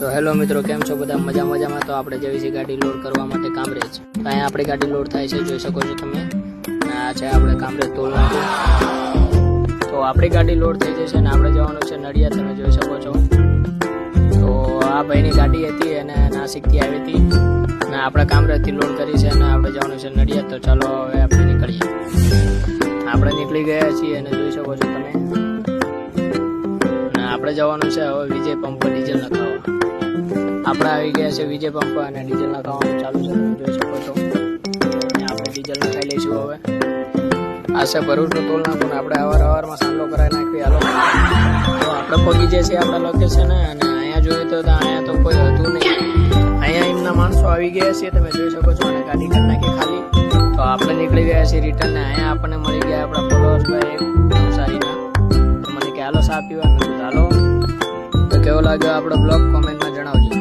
તો હેલો મિત્રો, કેમ છો બધા? મજામાં. તો આપણે જેવી છે ગાડી લોડ કરવા માટે કામરેજ. તો અહીંયા આપણી ગાડી લોડ થાય છે, જોઈ શકો છો તમે. આ છે આપણે કામરેજ ટોલ નાકું. તો આપણી ગાડી લોડ થઈ જશે અને આપણે જવાનું છે નડિયાદ, તમે જોઈ શકો છો. તો આ ભાઈની ગાડી હતી અને નાસિકથી આવી હતી અને આપણે કામરેજથી લોડ કરી છે અને આપણે જવાનું છે નડિયાદ. તો ચાલો હવે આપણે નીકળીએ. આપણે નીકળી ગયા છીએ અને જોઈ શકો છો તમે. આપણે જવાનું છે હવે વિજય પંપ પર ડીઝલ નખાવવા. આપણે આવી ગયા છે વિજય પંપ અને ડીઝલ નખાવવાનું ચાલુ છે, તમે જોઈ શકો છો. આપણે ડીઝલ નખાઈ લઈશું હવે. આ છે ભરૂચનું ટોલ નાકું ને આપણે અવારમાં સાંભળો કરાવી નાખવી. હાલો, તો આપણે પહોંચી જઈએ છીએ આપણા લોકેશન અને અહીંયા જોઈએ તો અહીંયા તો કોઈ હતું નહીં. અહીંયા એમના માણસો આવી ગયા છે, તમે જોઈ શકો છો. અને ગાડી કરી નાખી ખાલી. તો આપણે નીકળી ગયા છીએ રિટર્ન ને અહીંયા આપણને મળી ગયા આપણા ફોલોઅર્સભાઈ નવસારીના. તો મને કે હાલો ચા પીવાનું. હાલો, તો કેવો લાગ્યો આપણો બ્લોગ કોમેન્ટમાં જણાવજો.